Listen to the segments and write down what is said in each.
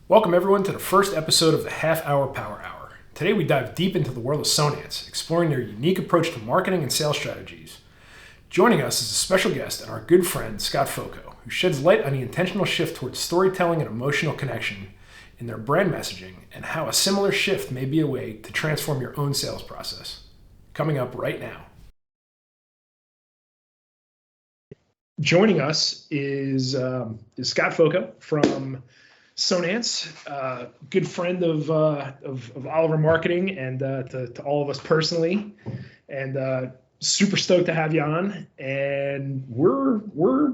Welcome everyone to the first episode of the Half Hour Power Hour. Today we dive deep into the world of Sonance, exploring their unique approach to marketing and sales strategies. Joining us is a special guest and our good friend Scott Foco, who sheds light on the intentional shift towards storytelling and emotional connection in their brand messaging and how a similar shift may be a way to transform your own sales process. Coming up right now. Joining us is Scott Foco from Sonance, good friend of Oliver Marketing and to all of us personally, and super stoked to have you on. And we're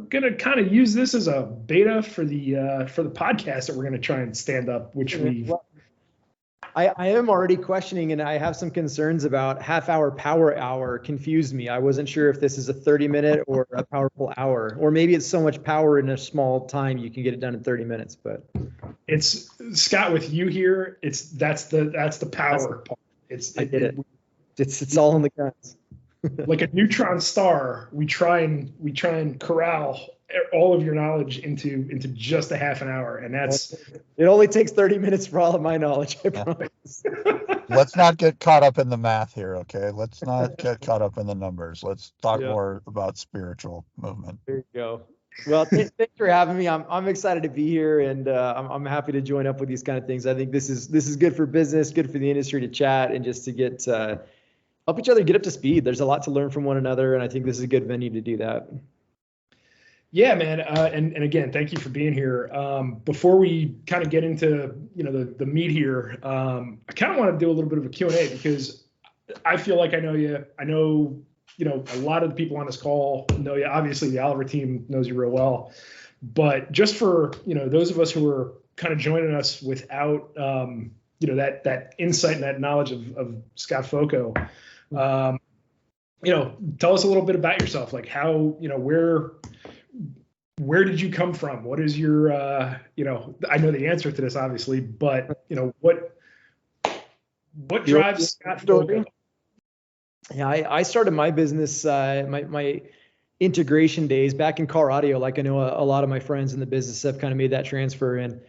gonna kind of use this as a beta for the podcast that we're gonna try and stand up, which we. I am already questioning, and I have some concerns about half hour power hour confused me. I wasn't sure if this is a 30-minute or a powerful hour, or maybe it's so much power in a small time you can get it done in 30 minutes. But it's Scott with you here. That's the power part. It's all in the guns. Like a neutron star, we try and corral all of your knowledge into just a half an hour, and it only takes 30 minutes for all of my knowledge, I promise. Let's not get caught up in the math here, okay? Let's not get caught up in the numbers. Let's talk more about spiritual movement. There you go. Well, thanks for having me. I'm excited to be here, and I'm happy to join up with these kind of things. I think this is good for business, good for the industry to chat and just to get help each other get up to speed. There's a lot to learn from one another, and I think this is a good venue to do that. Yeah, man. And again, thank you for being here. Before we kind of get into, the meat here, I kind of want to do a little bit of a Q&A because I feel like I know you. I know, a lot of the people on this call know you. Obviously, the Oliver team knows you real well. But just for, those of us who are kind of joining us without, that insight and that knowledge of Scott Foco, tell us a little bit about yourself, like how, where did you come from? What is your, I know the answer to this obviously, but what drives Scott Foco? Yeah, I started my business, my integration days back in car audio. Like I know a lot of my friends in the business have kind of made that transfer, and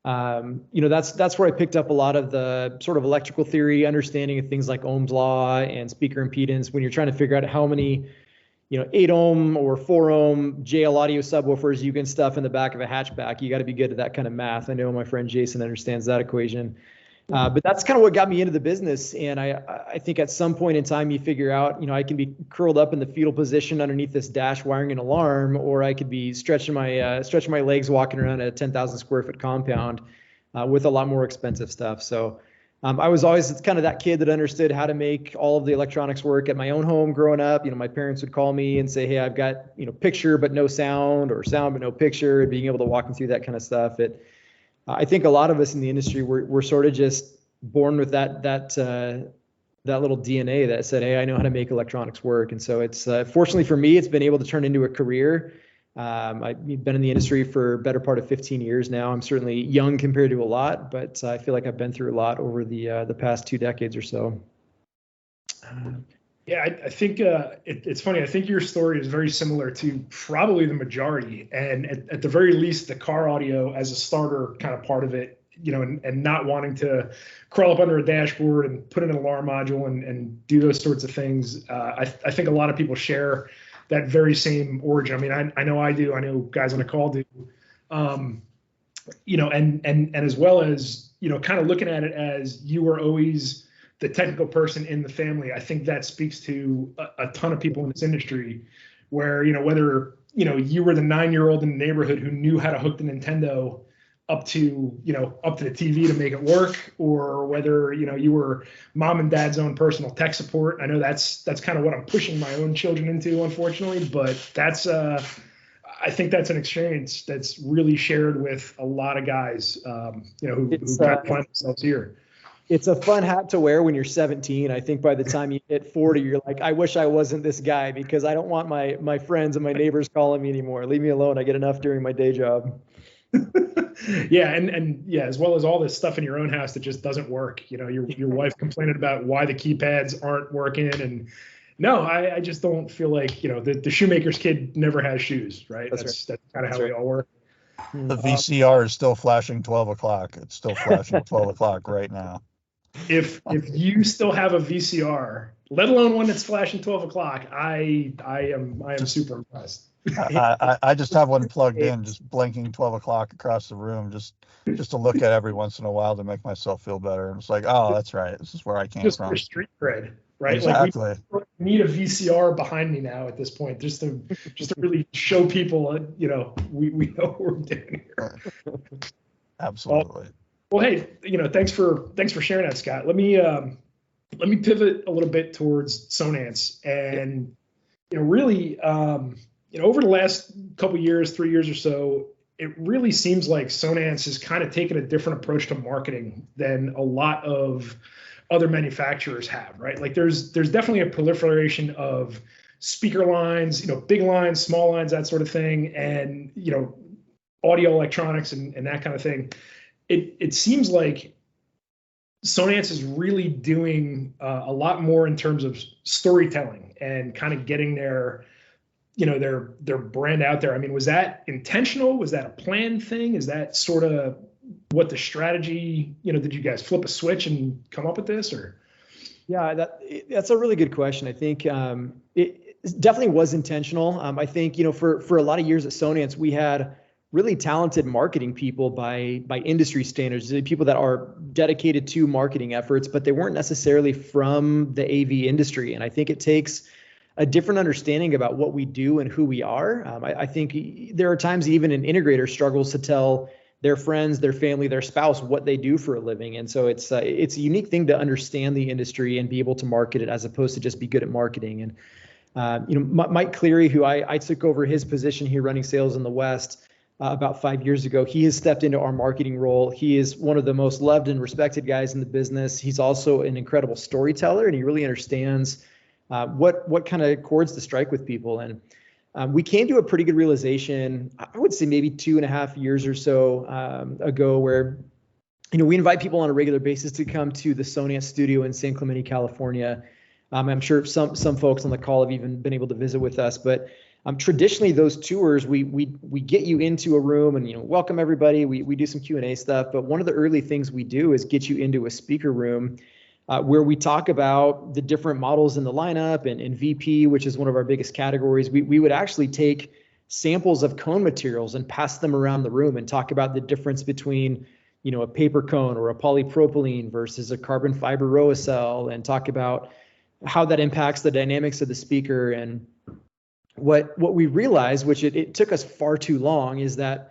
that's where I picked up a lot of the sort of electrical theory, understanding of things like Ohm's law and speaker impedance. When you're trying to figure out how many 8 ohm or 4 ohm JL audio subwoofers you can stuff in the back of a hatchback, you got to be good at that kind of math. I know my friend Jason understands that equation. But that's kind of what got me into the business. And I think at some point in time, you figure out, I can be curled up in the fetal position underneath this dash wiring an alarm, or I could be stretching my legs walking around a 10,000 square foot compound with a lot more expensive stuff. So I was always kind of that kid that understood how to make all of the electronics work at my own home growing up. My parents would call me and say, hey, I've got, picture but no sound, or sound but no picture, and being able to walk them through that kind of stuff. I think a lot of us in the industry, we're sort of just born with that little DNA that said, hey, I know how to make electronics work. And so it's fortunately for me, it's been able to turn into a career. I've been in the industry for a better part of 15 years now. I'm certainly young compared to a lot, but I feel like I've been through a lot over the past 2 decades or so. Yeah, I think it's funny. I think your story is very similar to probably the majority, and at the very least, the car audio as a starter kind of part of it, and not wanting to crawl up under a dashboard and put in an alarm module and do those sorts of things. I think a lot of people share that very same origin. I mean, I know I do. I know guys on the call do. And as well as, kind of looking at it as you were always the technical person in the family. I think that speaks to a ton of people in this industry where, whether, you were the 9-year-old in the neighborhood who knew how to hook the Nintendo up to the TV to make it work, or whether, you were mom and dad's own personal tech support. I know that's kind of what I'm pushing my own children into, unfortunately, but that's, I think that's an experience that's really shared with a lot of guys, who kind of find themselves here. It's a fun hat to wear when you're 17. I think by the time you hit 40, you're like, I wish I wasn't this guy because I don't want my friends and my neighbors calling me anymore. Leave me alone. I get enough during my day job. Yeah, and yeah, as well as all this stuff in your own house that just doesn't work. Your wife complaining about why the keypads aren't working, and no, I just don't feel like the shoemaker's kid never has shoes, right? That's kind of how we all work. The VCR is still flashing 12 o'clock. It's still flashing 12 o'clock right now. If you still have a VCR, let alone one that's flashing 12 o'clock, I am super impressed. I just have one plugged in, just blinking 12 o'clock across the room, just to look at every once in a while to make myself feel better. And it's like, oh, that's right. This is where I came Just from. for street cred, right? Exactly. Like we need a VCR behind me now at this point, just to really show people, we know what we're doing here. Absolutely. Well, hey, thanks for sharing that, Scott. Let me pivot a little bit towards Sonance, and really, over the last couple years, 3 years or so, it really seems like Sonance has kind of taken a different approach to marketing than a lot of other manufacturers have, right? Like there's definitely a proliferation of speaker lines, big lines, small lines, that sort of thing, and audio electronics and that kind of thing. It seems like Sonance is really doing a lot more in terms of storytelling and kind of getting their brand out there. I mean, was that intentional? Was that a planned thing? Is that sort of what the strategy, did you guys flip a switch and come up with this, or? Yeah, that's a really good question. I think it definitely was intentional. I think, for a lot of years at Sonance, we had really talented marketing people by industry standards, people that are dedicated to marketing efforts, but they weren't necessarily from the AV industry. And I think it takes a different understanding about what we do and who we are. I think there are times even an integrator struggles to tell their friends, their family, their spouse what they do for a living. And so it's a unique thing to understand the industry and be able to market it as opposed to just be good at marketing. And Mike Cleary, who I took over his position here running sales in the West about 5 years ago, he has stepped into our marketing role. He is one of the most loved and respected guys in the business. He's also an incredible storyteller, and he really understands what kind of chords to strike with people. And we came to a pretty good realization, I would say maybe 2.5 years or so ago, where we invite people on a regular basis to come to the Sonance studio in San Clemente, California. I'm sure some folks on the call have even been able to visit with us, but traditionally those tours, we get you into a room and welcome everybody. We do some Q&A stuff, but one of the early things we do is get you into a speaker room where we talk about the different models in the lineup and VP, which is one of our biggest categories. We would actually take samples of cone materials and pass them around the room and talk about the difference between a paper cone or a polypropylene versus a carbon fiber ROACell, and talk about how that impacts the dynamics of the speaker. And what we realized, which it took us far too long, is that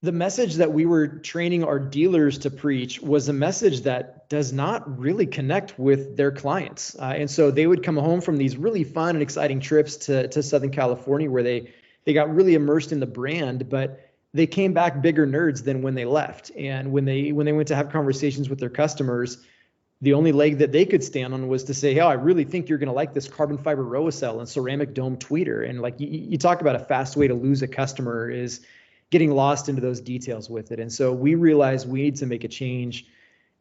the message that we were training our dealers to preach was a message that does not really connect with their clients. And so they would come home from these really fun and exciting trips to Southern California where they got really immersed in the brand, but they came back bigger nerds than when they left. And when they went to have conversations with their customers, the only leg that they could stand on was to say, hey, I really think you're going to like this carbon fiber ROACell and ceramic dome tweeter. And like you talk about a fast way to lose a customer is getting lost into those details with it. And so we realized we need to make a change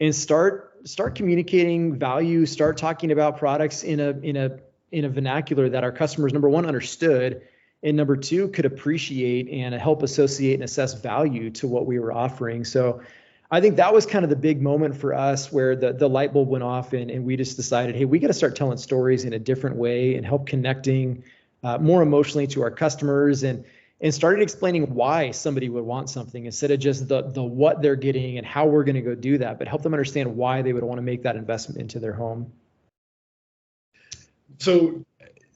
and start communicating value, start talking about products in a vernacular that our customers, number one, understood, and number two, could appreciate and help associate and assess value to what we were offering. So I think that was kind of the big moment for us where the light bulb went off and we just decided, hey, we got to start telling stories in a different way and help connecting more emotionally to our customers, and started explaining why somebody would want something instead of just the what they're getting and how we're going to go do that, but help them understand why they would want to make that investment into their home. So,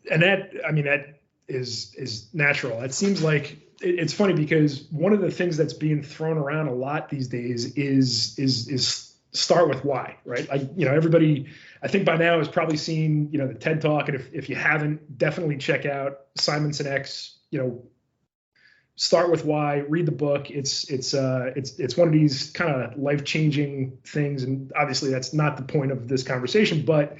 and that is natural. It seems like it's funny because one of the things that's being thrown around a lot these days is start with why, right? Like, everybody, I think by now has probably seen, the TED Talk. And if you haven't, definitely check out Simon Sinek's, Start with Why, read the book. It's one of these kind of life-changing things. And obviously that's not the point of this conversation, but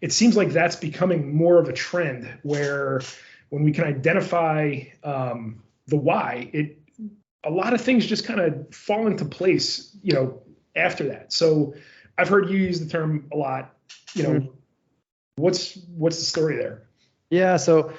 it seems like that's becoming more of a trend where when we can identify the why, a lot of things just kind of fall into place, after that. So I've heard you use the term a lot, what's the story there? Yeah. So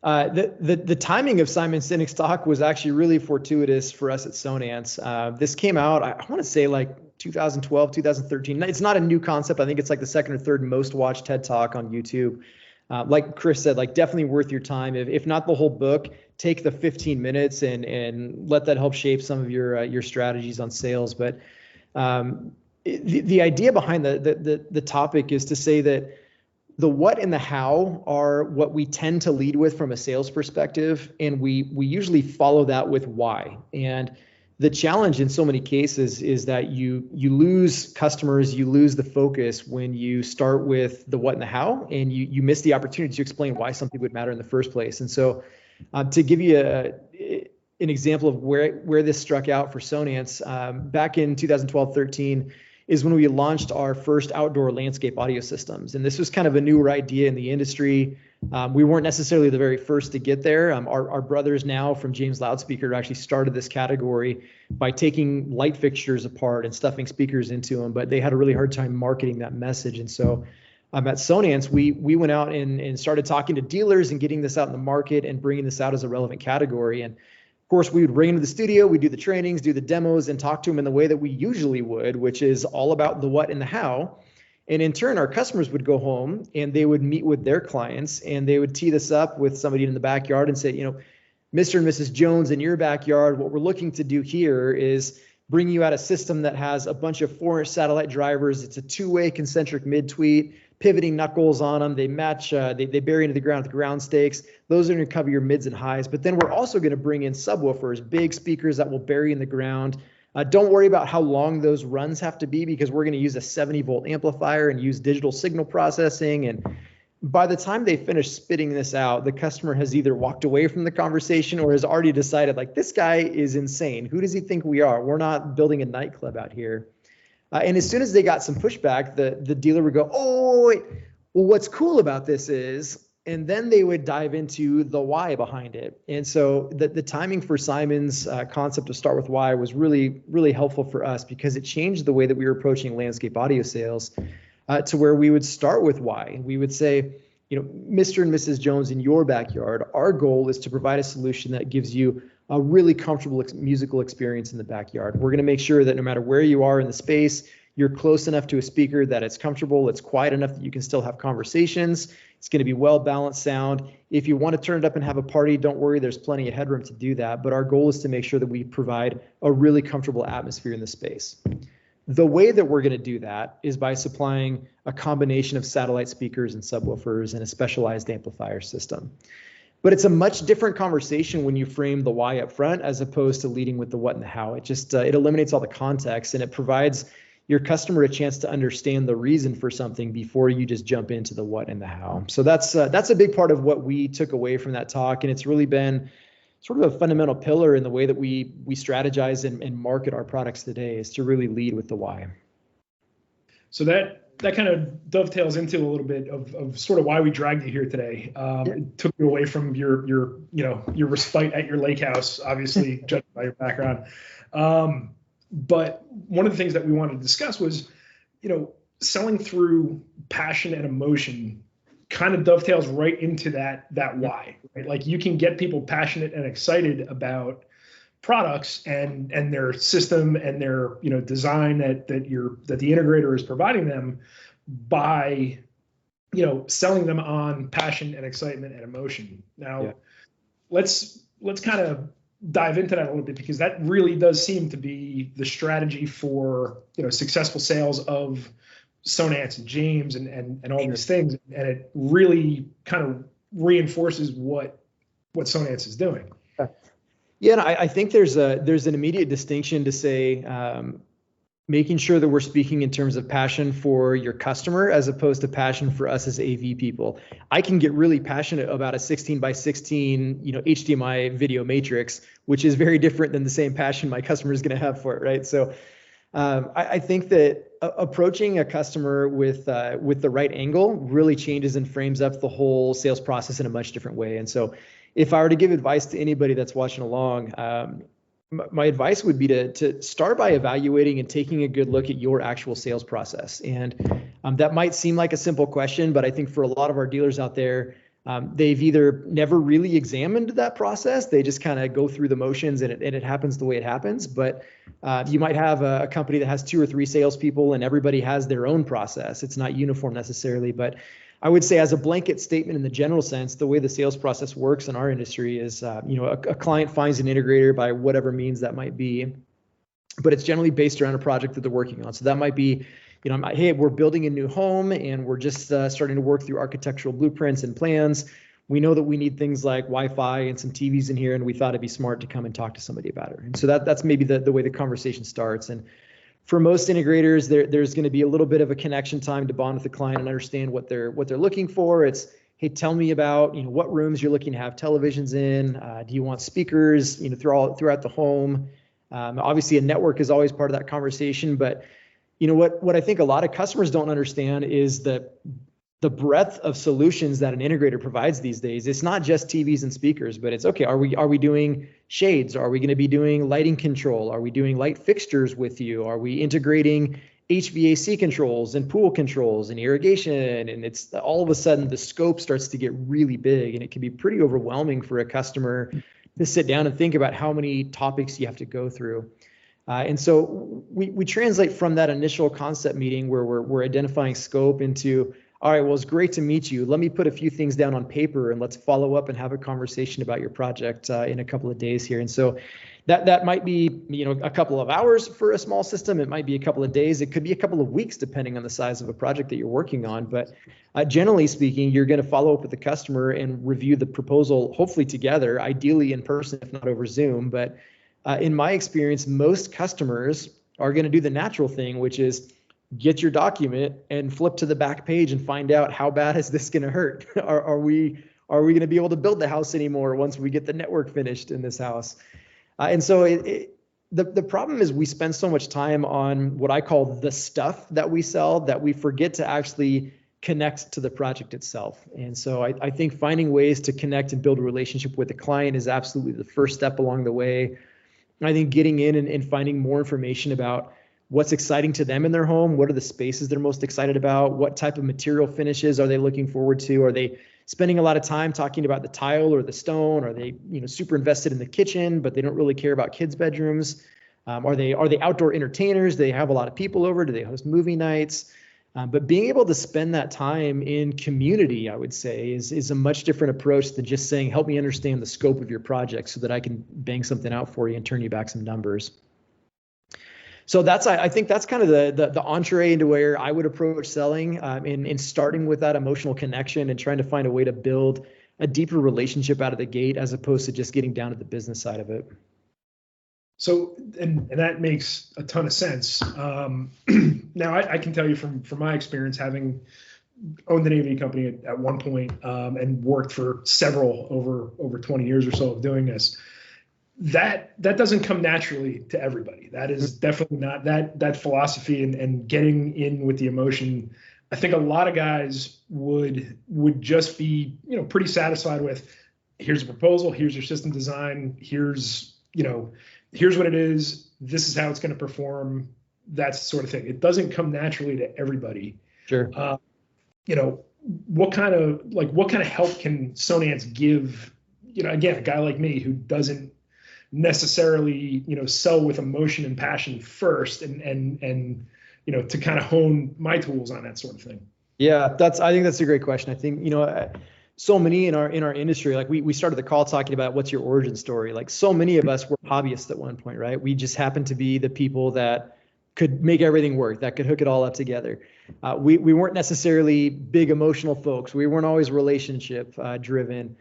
The timing of Simon Sinek's talk was actually really fortuitous for us at Sonance. This came out, I want to say like 2012, 2013. It's not a new concept. I think it's like the second or third most watched TED Talk on YouTube. Like Chris said, like definitely worth your time. If not the whole book, take the 15 minutes and let that help shape some of your strategies on sales. But the idea behind the topic is to say that the what and the how are what we tend to lead with from a sales perspective, and we usually follow that with why. And the challenge in so many cases is that you lose customers, you lose the focus when you start with the what and the how, and you miss the opportunity to explain why something would matter in the first place. And so to give you an example of where this struck out for Sonance, back in 2012-13, is when we launched our first outdoor landscape audio systems. And this was kind of a newer idea in the industry. We weren't necessarily the very first to get there. Our brothers now from James Loudspeaker actually started this category by taking light fixtures apart and stuffing speakers into them, but they had a really hard time marketing that message. And so at Sonance, we went out and started talking to dealers and getting this out in the market and bringing this out as a relevant category. And of course, we would bring into the studio, we'd do the trainings, do the demos, and talk to them in the way that we usually would, which is all about the what and the how. And in turn, our customers would go home and they would meet with their clients and they would tee this up with somebody in the backyard and say, Mr. and Mrs. Jones, in your backyard, what we're looking to do here is bring you out a system that has a bunch of 4-inch satellite drivers. It's a 2-way concentric mid-tweet, pivoting knuckles on them. They match, they bury into the ground with ground stakes. Those are going to cover your mids and highs. But then we're also going to bring in subwoofers, big speakers that will bury in the ground. Don't worry about how long those runs have to be because we're going to use a 70-volt amplifier and use digital signal processing. And by the time they finish spitting this out, the customer has either walked away from the conversation or has already decided, like, this guy is insane. Who does he think we are? We're not building a nightclub out here. And as soon as they got some pushback, the dealer would go, oh, wait, well, what's cool about this is, and then they would dive into the why behind it. And so the timing for Simon's concept to start with why was really, really helpful for us because it changed the way that we were approaching landscape audio sales to where we would start with why. We would say, Mr. and Mrs. Jones, in your backyard, our goal is to provide a solution that gives you a really comfortable musical experience in the backyard. We're going to make sure that no matter where you are in the space, you're close enough to a speaker that it's comfortable, it's quiet enough that you can still have conversations. It's going to be well-balanced sound. If you want to turn it up and have a party, don't worry, there's plenty of headroom to do that. But our goal is to make sure that we provide a really comfortable atmosphere in the space. The way that we're going to do that is by supplying a combination of satellite speakers and subwoofers and a specialized amplifier system. But it's a much different conversation when you frame the why up front as opposed to leading with the what and the how. It just it eliminates all the context and it provides your customer a chance to understand the reason for something before you just jump into the what and the how. So that's a big part of what we took away from that talk, and it's really been sort of a fundamental pillar in the way that we strategize and market our products today is to really lead with the why. So that kind of dovetails into a little bit of sort of why we dragged you here today. It took you away from your respite at your lake house, obviously, judged by your background. But one of the things that we wanted to discuss was, selling through passion and emotion kind of dovetails right into that why, right? Like you can get people passionate and excited about products and their system and their design that the integrator is providing them by selling them on passion and excitement and emotion. Now let's kind of dive into that a little bit because that really does seem to be the strategy for successful sales of Sonance and James and all these things, and it really kind of reinforces what Sonance is doing. Yeah, and I think there's an immediate distinction to say making sure that we're speaking in terms of passion for your customer as opposed to passion for us as AV people. I can get really passionate about a 16x16 HDMI video matrix, which is very different than the same passion my customer is going to have for it, right? So I think that approaching a customer with the right angle really changes and frames up the whole sales process in a much different way. And so if I were to give advice to anybody that's watching along, my advice would be to start by evaluating and taking a good look at your actual sales process. And that might seem like a simple question, but I think for a lot of our dealers out there, They've either never really examined that process. They just kind of go through the motions and it happens the way it happens. But you might have a company that has 2 or 3 salespeople and everybody has their own process. It's not uniform necessarily, but I would say as a blanket statement in the general sense, the way the sales process works in our industry is, a client finds an integrator by whatever means that might be, but it's generally based around a project that they're working on. So that might be, hey, we're building a new home and we're just starting to work through architectural blueprints and plans. We know that we need things like Wi-Fi and some TVs in here, and we thought it'd be smart to come and talk to somebody about it. And so that's maybe the way the conversation starts. And for most integrators, there's going to be a little bit of a connection time to bond with the client and understand what they're looking for. It's, hey, tell me about what rooms you're looking to have televisions in. Do you want speakers throughout the home? Obviously, a network is always part of that conversation, but what I think a lot of customers don't understand is the breadth of solutions that an integrator provides these days. It's not just TVs and speakers, but it's okay. Are we doing shades? Are we going to be doing lighting control? Are we doing light fixtures with you? Are we integrating HVAC controls and pool controls and irrigation? And it's all of a sudden the scope starts to get really big, and it can be pretty overwhelming for a customer to sit down and think about how many topics you have to go through. And so we translate from that initial concept meeting where we're identifying scope into, all right, well, it's great to meet you. Let me put a few things down on paper and let's follow up and have a conversation about your project in a couple of days here. And so that might be, a couple of hours for a small system. It might be a couple of days. It could be a couple of weeks, depending on the size of a project that you're working on. But generally speaking, you're going to follow up with the customer and review the proposal, hopefully together, ideally in person, if not over Zoom. But in my experience, most customers are going to do the natural thing, which is get your document and flip to the back page and find out, how bad is this going to hurt? Are we going to be able to build the house anymore once we get the network finished in this house? And so the problem is we spend so much time on what I call the stuff that we sell that we forget to actually connect to the project itself. And so I think finding ways to connect and build a relationship with the client is absolutely the first step along the way. I think getting in and finding more information about what's exciting to them in their home, what are the spaces they're most excited about, what type of material finishes are they looking forward to, are they spending a lot of time talking about the tile or the stone, are they super invested in the kitchen but they don't really care about kids' bedrooms, are they outdoor entertainers, do they have a lot of people over, do they host movie nights? But being able to spend that time in community, I would say, is a much different approach than just saying, help me understand the scope of your project so that I can bang something out for you and turn you back some numbers. So I think that's kind of the entree into where I would approach selling, in starting with that emotional connection and trying to find a way to build a deeper relationship out of the gate, as opposed to just getting down to the business side of it. So, and that makes a ton of sense. Now, I can tell you from my experience, having owned an AV company at one point, and worked for several over 20 years or so of doing this, that doesn't come naturally to everybody. That is definitely not that philosophy and getting in with the emotion. I think a lot of guys would just be pretty satisfied with, here's a proposal, here's your system design, here's what it is, this is how it's going to perform, that's the sort of thing. It doesn't come naturally to everybody. Sure. What kind of help can Sonance give, again, a guy like me who doesn't necessarily, sell with emotion and passion first, and to kind of hone my tools on that sort of thing? Yeah, I think that's a great question. I think, so many in our industry, like we started the call talking about what's your origin story. Like so many of us were hobbyists at one point, right? We just happened to be the people that could make everything work, that could hook it all up together. We weren't necessarily big emotional folks. We weren't always relationship driven.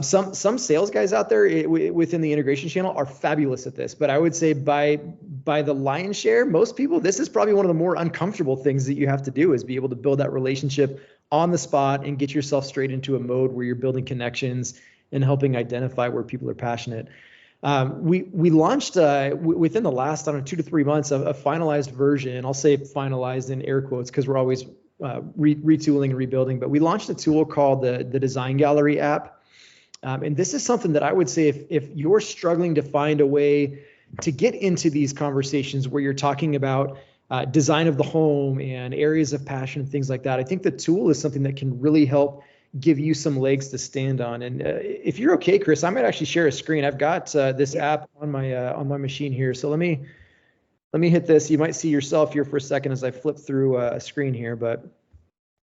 Some sales guys out there within the integration channel are fabulous at this, but I would say by the lion's share, most people, this is probably one of the more uncomfortable things that you have to do, is be able to build that relationship on the spot and get yourself straight into a mode where you're building connections and helping identify where people are passionate. We launched within the last, 2 to 3 months, a finalized version. I'll say finalized in air quotes because we're always retooling and rebuilding, but we launched a tool called the Design Gallery app. And this is something that I would say, if you're struggling to find a way to get into these conversations where you're talking about design of the home and areas of passion and things like that, I think the tool is something that can really help give you some legs to stand on. And if you're okay, Chris, I might actually share a screen. I've got this app on my machine here. So let me hit this. You might see yourself here for a second as I flip through a screen here, but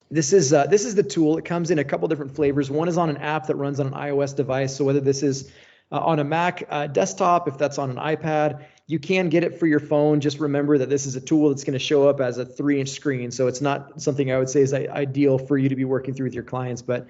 this is the tool. It comes in a couple different flavors. One is on an app that runs on an iOS device. So whether this is on a Mac desktop, if that's on an iPad, you can get it for your phone. Just remember that this is a tool that's going to show up as a 3-inch screen. So it's not something I would say is ideal for you to be working through with your clients, but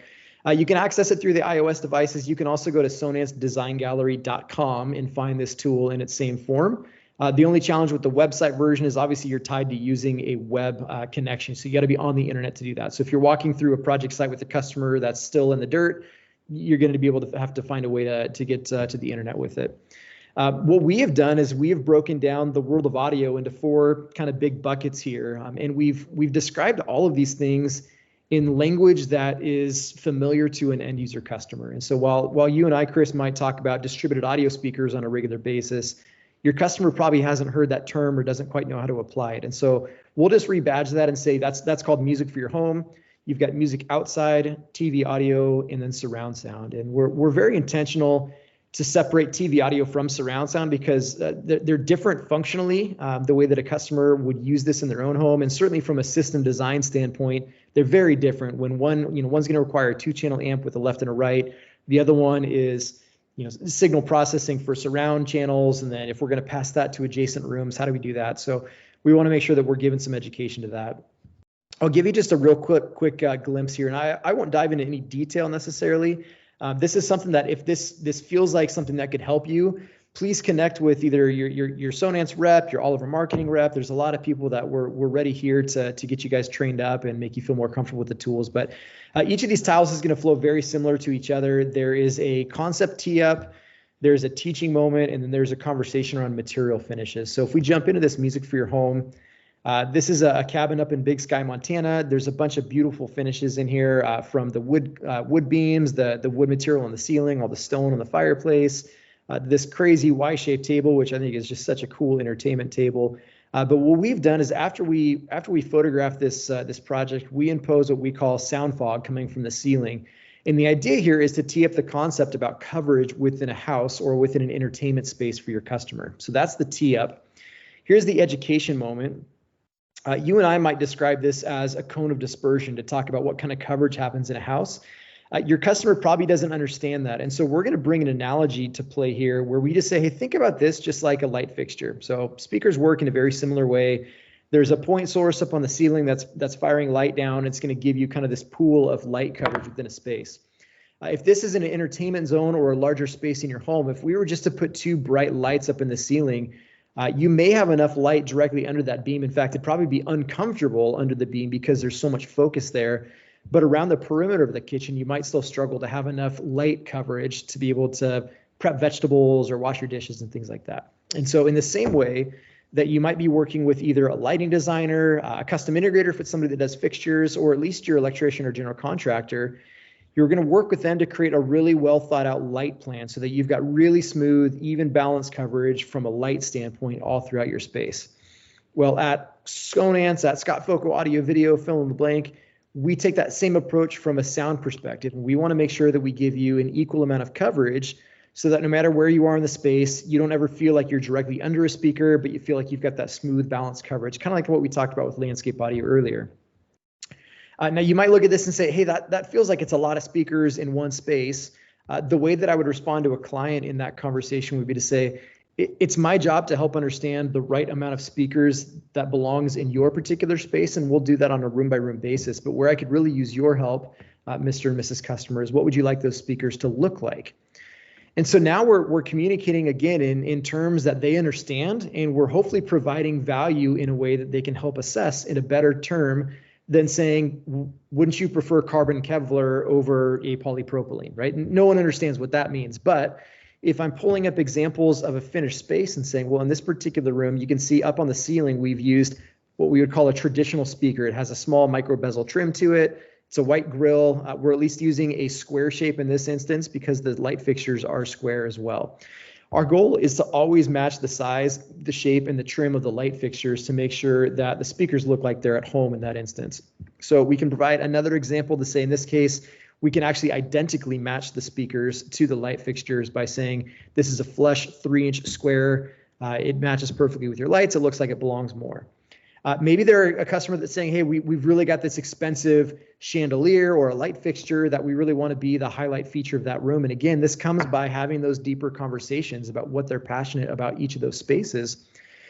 you can access it through the iOS devices. You can also go to sonancedesigngallery.com and find this tool in its same form. The only challenge with the website version is obviously you're tied to using a web connection. So you got to be on the internet to do that. So if you're walking through a project site with a customer that's still in the dirt, you're going to be able to have to find a way to get to the internet with it. What we have done is we have broken down the world of audio into 4 kind of big buckets here. And we've described all of these things in language that is familiar to an end user customer. And so while you and I, Chris, might talk about distributed audio speakers on a regular basis, your customer probably hasn't heard that term or doesn't quite know how to apply it. And so we'll just rebadge that and say that's called music for your home. You've got music outside, TV audio, and then surround sound. And we're very intentional to separate TV audio from surround sound because they're different functionally, the way that a customer would use this in their own home. And certainly from a system design standpoint, they're very different. When one's going to require a 2-channel amp with a left and a right. The other one is signal processing for surround channels. And then if we're going to pass that to adjacent rooms, how do we do that? So we want to make sure that we're giving some education to that. I'll give you just a real quick glimpse here, and I won't dive into any detail necessarily. This is something that if this feels like something that could help you, please connect with either your Sonance rep, your Oliver marketing rep. There's a lot of people that we're ready here to get you guys trained up and make you feel more comfortable with the tools. But each of these tiles is going to flow very similar to each other. There is a concept tee up, there's a teaching moment, and then there's a conversation around material finishes. So if we jump into this music for your home, this is a cabin up in Big Sky, Montana. There's a bunch of beautiful finishes in here from the wood beams, the wood material on the ceiling, all the stone on the fireplace, this crazy Y-shaped table, which I think is just such a cool entertainment table. But what we've done is after we photograph this project, we impose what we call sound fog coming from the ceiling. And the idea here is to tee up the concept about coverage within a house or within an entertainment space for your customer. So that's the tee up. Here's the education moment. You and I might describe this as a cone of dispersion to talk about what kind of coverage happens in a house. Your customer probably doesn't understand that. And so we're going to bring an analogy to play here where we just say, hey, think about this just like a light fixture. So speakers work in a very similar way. There's a point source up on the ceiling that's firing light down. It's going to give you kind of this pool of light coverage within a space. If this is an entertainment zone or a larger space in your home, if we were just to put 2 bright lights up in the ceiling, you may have enough light directly under that beam. In fact, it'd probably be uncomfortable under the beam because there's so much focus there. But around the perimeter of the kitchen, you might still struggle to have enough light coverage to be able to prep vegetables or wash your dishes and things like that. And so in the same way that you might be working with either a lighting designer, a custom integrator if it's somebody that does fixtures, or at least your electrician or general contractor, you're going to work with them to create a really well thought out light plan so that you've got really smooth, even balanced coverage from a light standpoint all throughout your space. Well, at Sonance, at Scott Foco Audio Video, fill in the blank, we take that same approach from a sound perspective. We want to make sure that we give you an equal amount of coverage so that no matter where you are in the space, you don't ever feel like you're directly under a speaker, but you feel like you've got that smooth, balanced coverage, kind of like what we talked about with landscape audio earlier. Now, you might look at this and say, hey, that feels like it's a lot of speakers in one space. The way that I would respond to a client in that conversation would be to say, it's my job to help understand the right amount of speakers that belongs in your particular space, and we'll do that on a room-by-room basis. But where I could really use your help, Mr. and Mrs. Customers, what would you like those speakers to look like? And so now we're communicating again in terms that they understand, and we're hopefully providing value in a way that they can help assess in a better term than saying, wouldn't you prefer carbon Kevlar over a polypropylene, right? No one understands what that means. But if I'm pulling up examples of a finished space and saying, well, in this particular room, you can see up on the ceiling, we've used what we would call a traditional speaker. It has a small micro bezel trim to it. It's a white grill. We're at least using a square shape in this instance because the light fixtures are square as well. Our goal is to always match the size, the shape, and the trim of the light fixtures to make sure that the speakers look like they're at home in that instance. So we can provide another example to say, in this case, we can actually identically match the speakers to the light fixtures by saying, this is a flush 3-inch square. It matches perfectly with your lights. It looks like it belongs more. Maybe they're a customer that's saying, hey, we've really got this expensive chandelier or a light fixture that we really want to be the highlight feature of that room. And again, this comes by having those deeper conversations about what they're passionate about each of those spaces.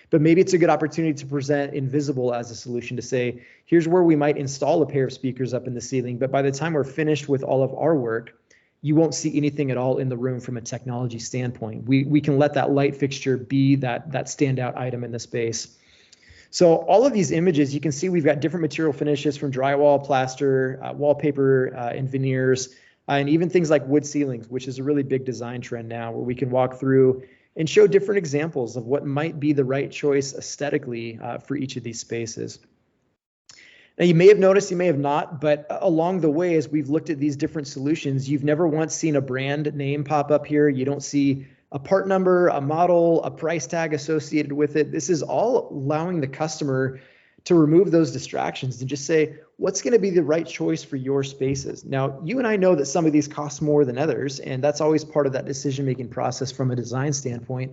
But maybe it's a good opportunity to present invisible as a solution to say, here's where we might install a pair of speakers up in the ceiling. But by the time we're finished with all of our work, you won't see anything at all in the room from a technology standpoint. We can let that light fixture be that standout item in the space. So all of these images, you can see we've got different material finishes from drywall, plaster, wallpaper, and veneers, and even things like wood ceilings, which is a really big design trend now, where we can walk through and show different examples of what might be the right choice aesthetically for each of these spaces. Now, you may have noticed, you may have not, but along the way, as we've looked at these different solutions, you've never once seen a brand name pop up here. You don't see a part number, a model, a price tag associated with it. This is all allowing the customer to remove those distractions and just say, what's going to be the right choice for your spaces? Now, you and I know that some of these cost more than others, and that's always part of that decision-making process from a design standpoint.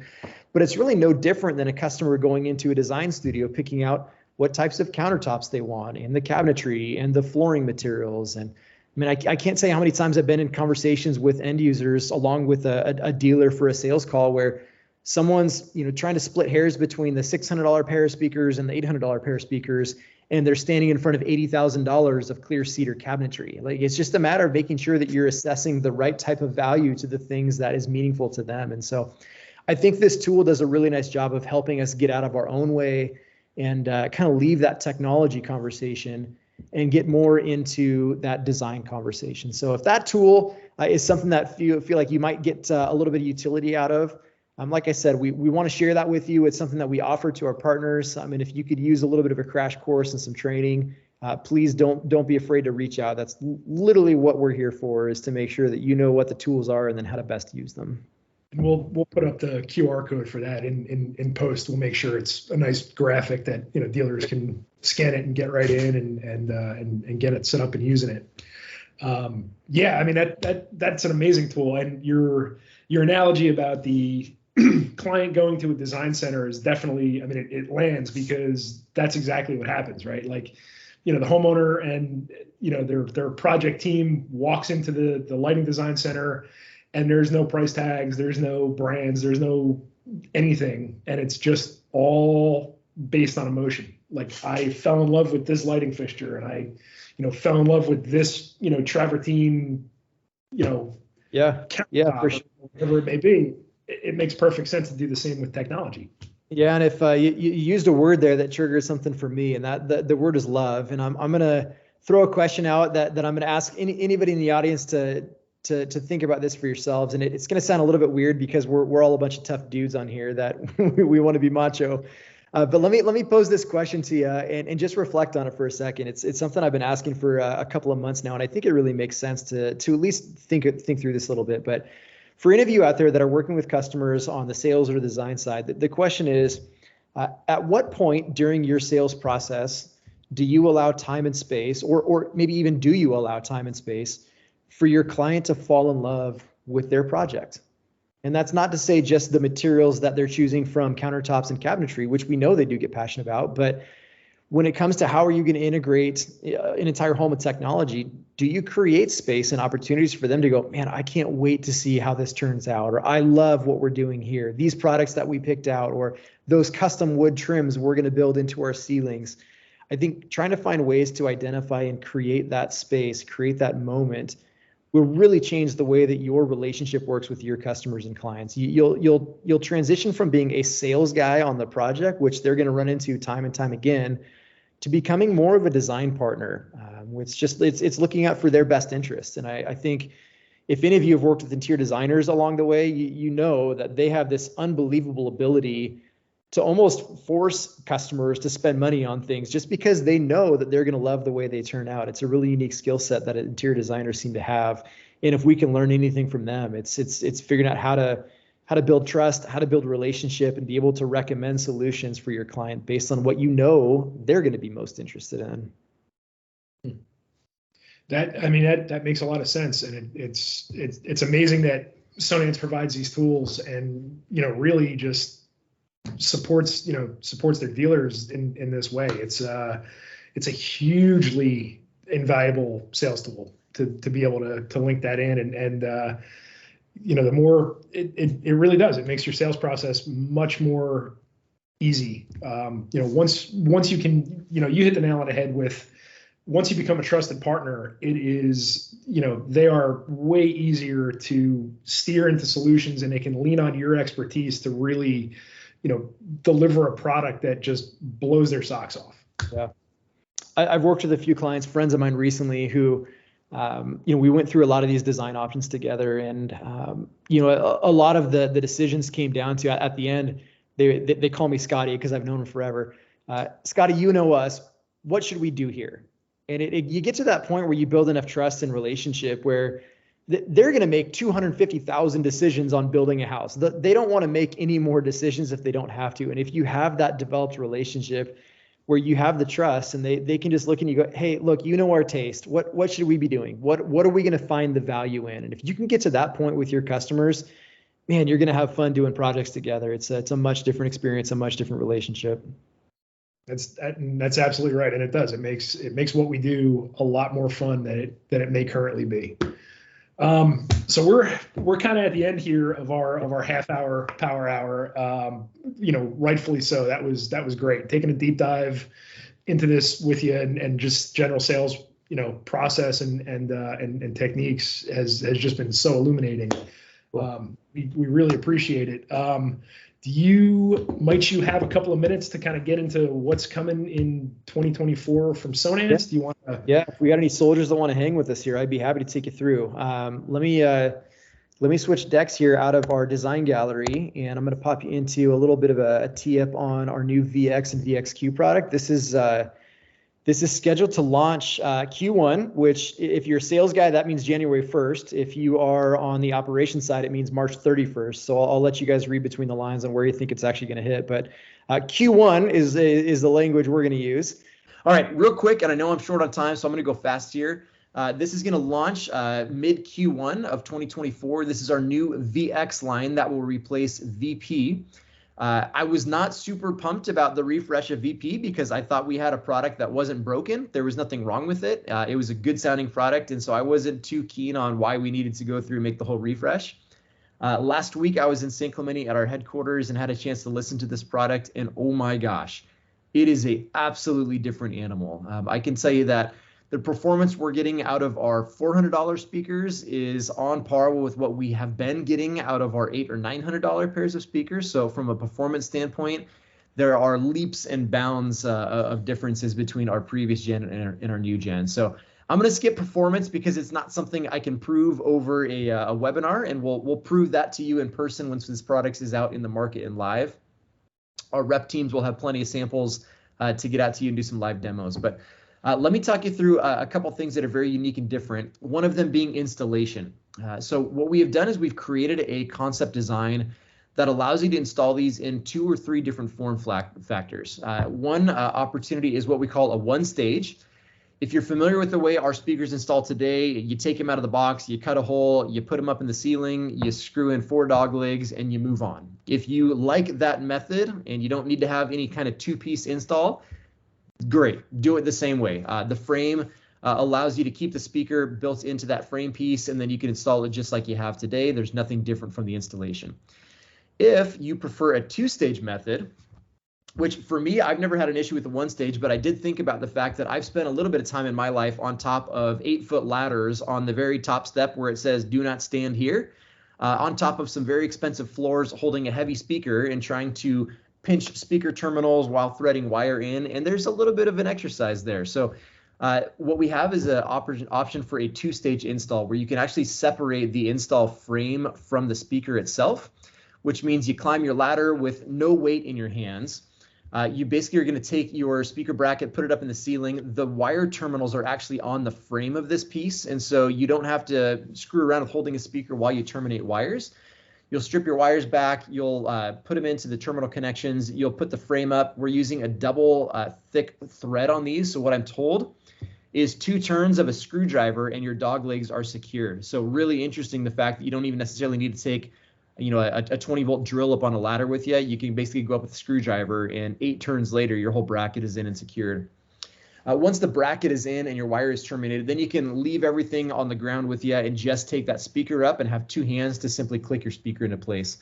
But it's really no different than a customer going into a design studio, picking out what types of countertops they want and the cabinetry and the flooring materials. And I mean, I can't say how many times I've been in conversations with end users along with a dealer for a sales call where someone's trying to split hairs between the $600 pair of speakers and the $800 pair of speakers, and they're standing in front of $80,000 of clear cedar cabinetry. Like, it's just a matter of making sure that you're assessing the right type of value to the things that is meaningful to them. And so I think this tool does a really nice job of helping us get out of our own way and kind of leave that technology conversation and get more into that design conversation. So if that tool is something that you feel like you might get a little bit of utility out of, like I said, we want to share that with you. It's something that we offer to our partners. I mean, if you could use a little bit of a crash course and some training, please don't be afraid to reach out. That's literally what we're here for, is to make sure that you know what the tools are and then how to best use them. And we'll put up the QR code for that in post. We'll make sure it's a nice graphic that dealers can scan it and get right in and get it set up and using it. Yeah, I mean that's an amazing tool. And your analogy about the client going to a design center is definitely, I mean, it lands, because that's exactly what happens, right? Like, the homeowner and their project team walks into the lighting design center, and there's no price tags, there's no brands, there's no anything, and it's just all based on emotion. Like, I fell in love with this lighting fixture, and I fell in love with this travertine yeah, for sure. Whatever it may be. It makes perfect sense to do the same with technology. Yeah, and if you used a word there that triggers something for me, and that the word is love. And I'm gonna throw a question out that I'm gonna ask anybody in the audience to think about this for yourselves. And it's gonna sound a little bit weird because we're all a bunch of tough dudes on here that we want to be macho. But let me pose this question to you and just reflect on it for a second. It's something I've been asking for a couple of months now, and I think it really makes sense to at least think through this a little bit. But for any of you out there that are working with customers on the sales or design side, the question is, at what point during your sales process do you allow time and space, or maybe even do you allow time and space for your client to fall in love with their project? And that's not to say just the materials that they're choosing from countertops and cabinetry, which we know they do get passionate about, but when it comes to how are you going to integrate an entire home with technology, do you create space and opportunities for them to go, man, I can't wait to see how this turns out, or I love what we're doing here, these products that we picked out, or those custom wood trims we're going to build into our ceilings. I think trying to find ways to identify and create that space, create that moment, will really change the way that your relationship works with your customers and clients. You'll transition from being a sales guy on the project, which they're going to run into time and time again, to becoming more of a design partner. It's looking out for their best interests. And I think if any of you have worked with interior designers along the way, you know that they have this unbelievable ability to almost force customers to spend money on things just because they know that they're going to love the way they turn out. It's a really unique skill set that interior designers seem to have. And if we can learn anything from them, it's figuring out how to build trust, how to build a relationship, and be able to recommend solutions for your client based on what you know they're going to be most interested in. That makes a lot of sense, and it's amazing that Sonance provides these tools and really just supports their dealers in this way. It's a hugely invaluable sales tool to be able to link that in, and the more it really does, it makes your sales process much more easy. Once you can, you hit the nail on the head with, once you become a trusted partner, it is, they are way easier to steer into solutions, and they can lean on your expertise to really, deliver a product that just blows their socks off. Yeah. I've worked with a few clients, friends of mine recently, who, we went through a lot of these design options together, and, a lot of the decisions came down to, at the end, they call me Scotty because I've known him forever. Scotty, you know us. What should we do here? And you get to that point where you build enough trust and relationship where they're going to make 250,000 decisions on building a house. They don't want to make any more decisions if they don't have to. And if you have that developed relationship where you have the trust, and they can just look and you go, hey, look, our taste. What should we be doing? What are we going to find the value in? And if you can get to that point with your customers, man, you're going to have fun doing projects together. It's a much different experience, a much different relationship. That's absolutely right, and it does. It makes what we do a lot more fun than it may currently be. So we're kind of at the end here of our half hour power hour. Rightfully so. That was great. Taking a deep dive into this with you, and just general sales, process and techniques has just been so illuminating. We really appreciate it. Might you have a couple of minutes to kind of get into what's coming in 2024 from Sonance? Yeah. Do you want to? Yeah, if we got any soldiers that want to hang with us here, I'd be happy to take you through. Let me switch decks here out of our design gallery, and I'm going to pop you into a little bit of a tee-up on our new VX and VXQ product. This is scheduled to launch Q1, which if you're a sales guy, that means January 1st. If you are on the operations side, it means March 31st. So I'll let you guys read between the lines on where you think it's actually going to hit. But Q1 is the language we're going to use. All right, real quick, and I know I'm short on time, so I'm going to go fast here. This is going to launch mid Q1 of 2024. This is our new VX line that will replace VP. I was not super pumped about the refresh of VP because I thought we had a product that wasn't broken. There was nothing wrong with it. It was a good sounding product, and so I wasn't too keen on why we needed to go through and make the whole refresh. Last week, I was in St. Clemente at our headquarters and had a chance to listen to this product, and oh my gosh, it is a absolutely different animal. I can tell you that the performance we're getting out of our $400 speakers is on par with what we have been getting out of our $800 or $900 pairs of speakers. So from a performance standpoint, there are leaps and bounds of differences between our previous gen and our new gen. So I'm going to skip performance because it's not something I can prove over a webinar, and we'll prove that to you in person once this product is out in the market and live. Our rep teams will have plenty of samples to get out to you and do some live demos. But let me talk you through a couple things that are very unique and different, one of them being installation. So what we have done is we've created a concept design that allows you to install these in 2 or 3 different form factors. One opportunity is what we call a one stage. If you're familiar with the way our speakers install today, you take them out of the box, you cut a hole, you put them up in the ceiling, you screw in 4 dog legs, and you move on. If you like that method and you don't need to have any kind of 2-piece install, great, do it the same way. The frame allows you to keep the speaker built into that frame piece, and then you can install it just like you have today. There's nothing different from the installation. If you prefer a 2-stage method, which for me, I've never had an issue with the 1 stage, but I did think about the fact that I've spent a little bit of time in my life on top of 8-foot ladders on the very top step where it says do not stand here, on top of some very expensive floors holding a heavy speaker and trying to pinch speaker terminals while threading wire in, and there's a little bit of an exercise there. So what we have is an option for a 2-stage install where you can actually separate the install frame from the speaker itself, which means you climb your ladder with no weight in your hands. You basically are going to take your speaker bracket, put it up in the ceiling. The wire terminals are actually on the frame of this piece, and so you don't have to screw around with holding a speaker while you terminate wires. You'll strip your wires back, you'll put them into the terminal connections, you'll put the frame up. We're using a double thick thread on these, so what I'm told is 2 turns of a screwdriver and your dog legs are secure. So really interesting, the fact that you don't even necessarily need to take a 20 volt drill up on a ladder with you. You can basically go up with a screwdriver, and 8 turns later, your whole bracket is in and secured. Once the bracket is in and your wire is terminated, then you can leave everything on the ground with you and just take that speaker up and have 2 hands to simply click your speaker into place.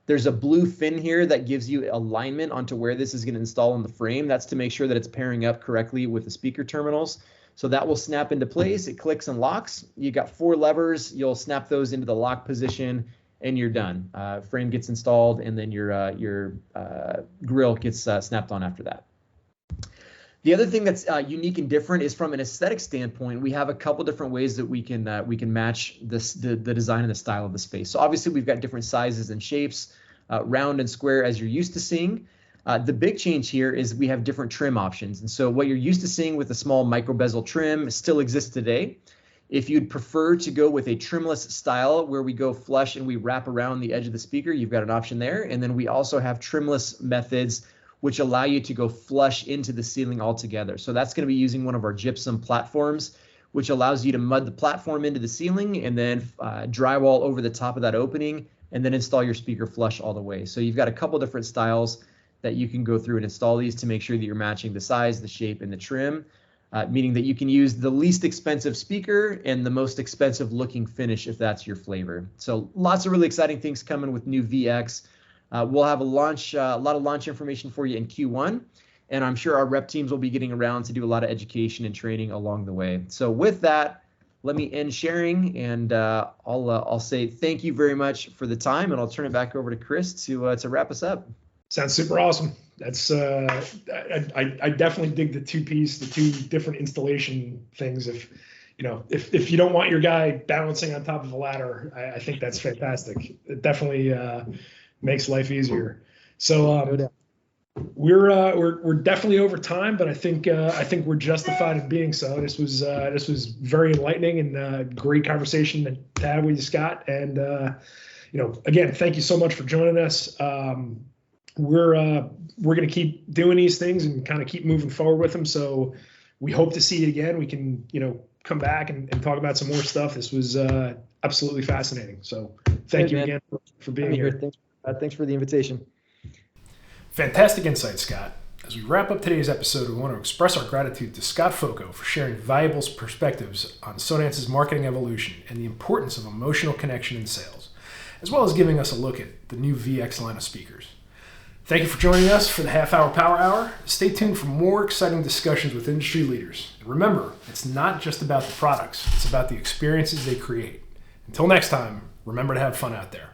There's a blue fin here that gives you alignment onto where this is going to install in the frame. That's to make sure that it's pairing up correctly with the speaker terminals. So that will snap into place. It clicks and locks. You got 4 levers. You'll snap those into the lock position, and you're done. Frame gets installed, and then your grill gets snapped on after that. The other thing that's unique and different is from an aesthetic standpoint, we have a couple different ways that we can match the design and the style of the space. So obviously we've got different sizes and shapes, round and square as you're used to seeing. The big change here is we have different trim options. And so what you're used to seeing with a small micro bezel trim still exists today. If you'd prefer to go with a trimless style where we go flush and we wrap around the edge of the speaker, you've got an option there. And then we also have trimless methods which allow you to go flush into the ceiling altogether. So that's going to be using one of our gypsum platforms, which allows you to mud the platform into the ceiling and then drywall over the top of that opening and then install your speaker flush all the way. So you've got a couple different styles that you can go through and install these to make sure that you're matching the size, the shape, and the trim, meaning that you can use the least expensive speaker and the most expensive looking finish if that's your flavor. So lots of really exciting things coming with new VX. We'll have a lot of launch information for you in Q1, and I'm sure our rep teams will be getting around to do a lot of education and training along the way. So with that, let me end sharing, and I'll say thank you very much for the time, and I'll turn it back over to Chris to wrap us up. Sounds super awesome. That's I definitely dig the 2-piece, the 2 different installation things. If you don't want your guy balancing on top of a ladder, I think that's fantastic. It definitely makes life easier. So we're definitely over time, but I think we're justified in being so. This was very enlightening and great conversation to have with you, Scott. And again, thank you so much for joining us. We're going to keep doing these things and kind of keep moving forward with them. So we hope to see you again. We can come back and talk about some more stuff. This was absolutely fascinating. So thank you again for being here. Thanks for the invitation. Fantastic insight, Scott. As we wrap up today's episode, we want to express our gratitude to Scott Foco for sharing valuable perspectives on Sonance's marketing evolution and the importance of emotional connection in sales, as well as giving us a look at the new VX line of speakers. Thank you for joining us for the half-hour Power Hour. Stay tuned for more exciting discussions with industry leaders. And remember, it's not just about the products, it's about the experiences they create. Until next time, remember to have fun out there.